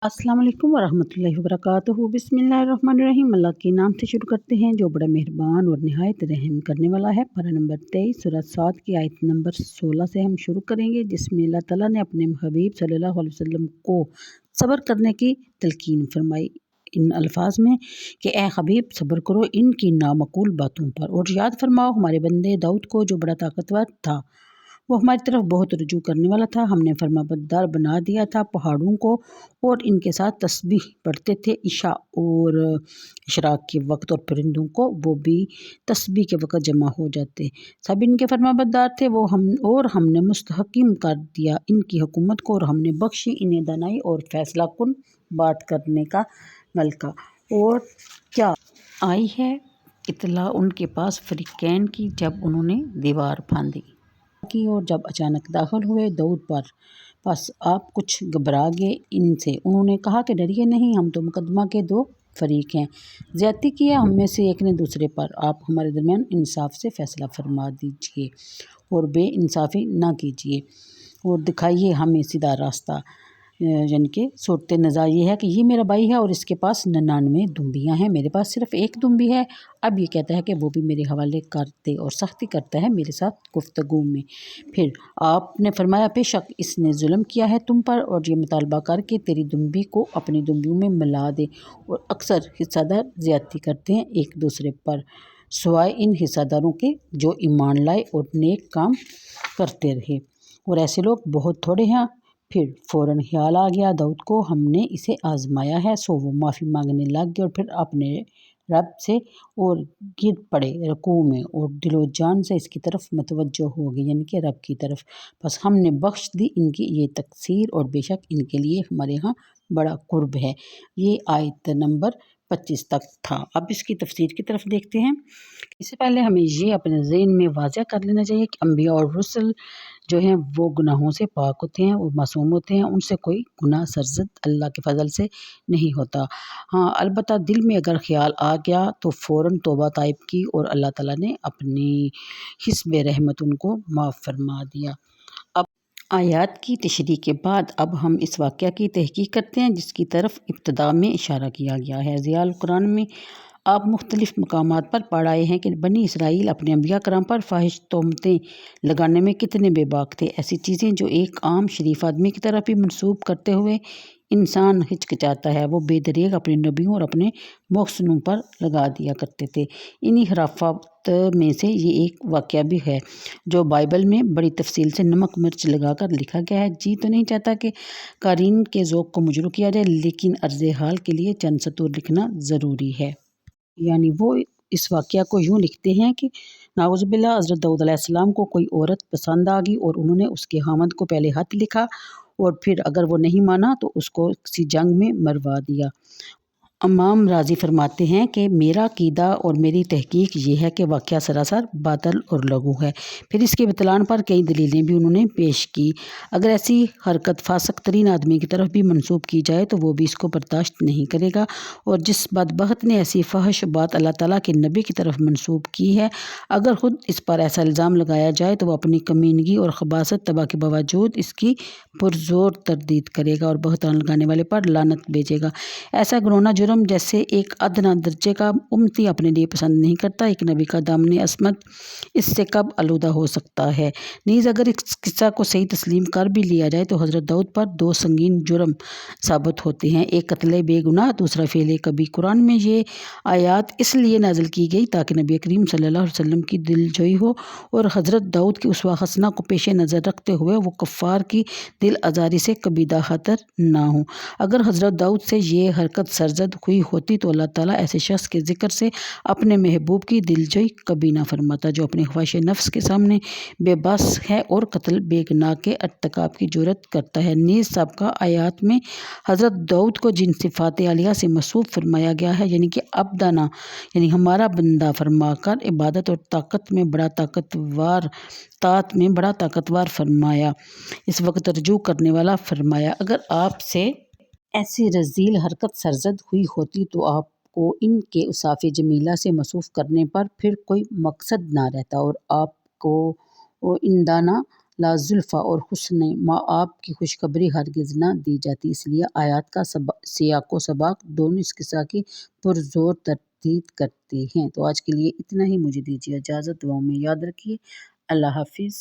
अस्सलाम वालेकुम वरहमतुल्लाहि वबरकातुहू। बिस्मिल्लाहिर्रहमानिर्रहीम। अल्लाह के नाम से शुरू करते हैं जो बड़ा मेहरबान और निहायत रहम करने वाला है। पारा नंबर 23 सूरह साद की आयत नंबर 16 से हम शुरू करेंगे, जिसमें अल्लाह ताला ने अपने हबीब सल्लल्लाहु अलैहि वसल्लम को सब्र करने की तलकीन फरमाई इन अल्फाज में कि ए हबीब सब्र करो इनकी नामकूल बातों पर, और याद फरमाओ हमारे बंदे दाऊद को जो बड़ा ताकतवर था, वो हमारी तरफ बहुत रुजू करने वाला था। हमने फरमाबरदार बना दिया था पहाड़ों को, और इनके साथ तस्बीह पढ़ते थे इशा और इशराक के वक्त, और परिंदों को वो भी तस्बीह के वक्त जमा हो जाते। सब इनके फरमाबरदार थे वो हमने मुस्तहकिम कर दिया इनकी हुकूमत को, और हमने बख्शी इन्हें दानाई और फैसला कुन बात करने का मलका। और क्या आई है इतला उनके पास फरीकैन की जब उन्होंने दीवार फांदी की, और जब अचानक दाखिल हुए दाऊद पर बस आप कुछ घबरा गए इनसे। उन्होंने कहा कि डरिए नहीं, हम तो मुकदमा के दो फरीक हैं, ज़्यादती किया हम में से एक ने दूसरे पर, आप हमारे दरमियान इंसाफ से फ़ैसला फरमा दीजिए और बेइंसाफ़ी ना कीजिए, और दिखाइए हमें सीधा रास्ता। यानी कि सूरत नज़ा ये है कि ये मेरा भाई है और इसके पास 99 दुम्बियाँ हैं, मेरे पास सिर्फ़ एक दुम्बी है। अब ये कहता है कि वो भी मेरे हवाले कर दे और सख्ती करता है मेरे साथ गुफ्तगू में। फिर आपने फरमाया बेशक इसने जुल्म किया है तुम पर, और ये मुतालबा कर कि तेरी दुम्बी को अपनी दुम्बियों में मिला दे, और अक्सर हिस्सादार ज़्यादती करते हैं एक दूसरे पर, सिवाय इन हिस्सादारों के जो ईमान लाए और नेक काम करते रहे, और ऐसे लोग बहुत थोड़े हैं। फिर फ़ौरन ख्याल आ गया दाऊद को हमने इसे आजमाया है, सो वो माफ़ी मांगने लग गए और फिर अपने रब से और गिर पड़े रुकू में, और दिलो जान से इसकी तरफ मतवज्जो हो गई, यानी कि रब की तरफ। बस हमने बख्श दी इनकी ये तकसीर, और बेशक इनके लिए हमारे यहाँ बड़ा कुर्ब है। ये आयत नंबर 25 तक था। अब इसकी तफसीर की तरफ देखते हैं। इससे पहले हमें ये अपने ज़हन में वाज़ह कर लेना चाहिए कि अम्बिया और रसूल जो हैं वो गुनाहों से पाक होते हैं और मासूम होते हैं, उनसे कोई गुनाह सरज़द अल्लाह के फ़ज़ल से नहीं होता। हाँ, अलबत्ता दिल में अगर ख़्याल आ गया तो फ़ौरन तौबा ताइब की, और अल्लाह ताला ने अपनी हिस्ब रहमत उनको माफ़ फरमा दिया। अब आयात की तशरीह के बाद अब हम इस वाक़या की तहकीक करते हैं जिसकी तरफ इब्तिदा में इशारा किया गया है। ज़ियाल कुरान में आप मुख्तलिफ़ मकामात पर पढ़ आए हैं कि बनी इसराइल अपने अम्बिया कराम पर फ़ाहिश तोहमतें लगाने में कितने बेबाक थे। ऐसी चीज़ें जो एक आम शरीफ आदमी की तरफ ही मनसूब करते हुए इंसान हिचकिचाता है, वो बेदरीग अपने नबियों और अपने मोहसिनों पर लगा दिया करते थे। इन्हीं खराफात में से ये एक वाक़या भी है जो बाइबल में बड़ी तफसील से नमक मिर्च लगाकर लिखा गया है। जी तो नहीं चाहता कि कारीन के ज़ौक़ को मुजरू किया जाए, लेकिन अर्ज़ हाल के लिए चंद सतूर लिखना ज़रूरी है। यानी वो इस वाक़या को यूँ लिखते हैं कि नाउज़ुबिल्लाह हज़रत दाऊद अलैहिस्सलाम को कोई औरत पसंद आ गई, और उन्होंने उसके खामंद को पहले ख़त लिखा, और फिर अगर वो नहीं माना तो उसको किसी जंग में मरवा दिया। इमाम राज़ी फरमाते हैं कि मेरा अक़ीदा और मेरी तहकीक ये है कि वाक़या सरासर बातिल और लघु है। फिर इसके बतलान पर कई दलीलें भी उन्होंने पेश की। अगर ऐसी हरकत फासिक तरीन आदमी की तरफ भी मंसूब की जाए तो वो भी इसको बर्दाश्त नहीं करेगा, और जिस बदबख्त ने ऐसी फहश बात अल्लाह ताला के नबी की तरफ मंसूब की है, अगर ख़ुद इस पर ऐसा इल्ज़ाम लगाया जाए तो वह अपनी कमीनगी और खबासत तबाह के बावजूद इसकी पुरज़ोर तरदीद करेगा और बहतान लगाने वाले पर लानत भेजेगा। ऐसा घिनौना जुर्म जैसे एक अदना दर्जे का उम्मती अपने लिए पसंद नहीं करता। एक नबी का दामन असमत इससे कब आलूदा हो सकता है। नीज़ अगर इस किस्सा को सही तस्लीम कर भी लिया जाए तो हज़रत दाऊद पर दो संगीन जुर्म साबित होते हैं, एक कत्ल बेगुनाह, दूसरा फ़ेल कबीर। कुरान में ये आयात इसलिए नाज़िल की गई ताकि नबी करीम सल्लल्लाहु अलैहि वसल्लम की दिलजोई हो, और हज़रत दाऊद की उसवा हसना को पेश नज़र रखते हुए वो कफ़ार की दिल आज़ारी से कबीदा खातर ना हो। अगर हज़रत दाऊद से ये हरकत सरजद हुई होती तो अल्लाह ताला ऐसे शख्स के ज़िक्र से अपने महबूब की दिलजोई कभी ना फरमाता जो अपने ख्वाहिश नफ्स के सामने बेबस है और कत्ल बेगुनाह के अर्तकाब की जुर्रत करता है। नीज़ सबका आयात में हज़रत दाऊद को जिन सिफ़ात आलिया से मसूफ फरमाया गया है, यानी कि अब्दना यानी हमारा बंदा फरमाकर इबादत और ताकत में बड़ा ताकतवर फरमाया, इस वक्त रजू करने वाला फरमाया। अगर आपसे ऐसी रज़ील हरकत सरजद हुई होती तो आपको इनके उसाफ़े जमीला से मसूफ़ करने पर फिर कोई मकसद ना रहता, और आपको इंदाना لا زلفا اور حسن مآب کی خوشخبری ہرگز نہ دی جاتی، اس لیے آیات کا سیاق و سباق دونوں اس قصہ کی پرزور تردید کرتے ہیں۔ تو آج کے لیے اتنا ہی، مجھے دیجیے اجازت، دعاؤں میں یاد رکھیے۔ اللہ حافظ۔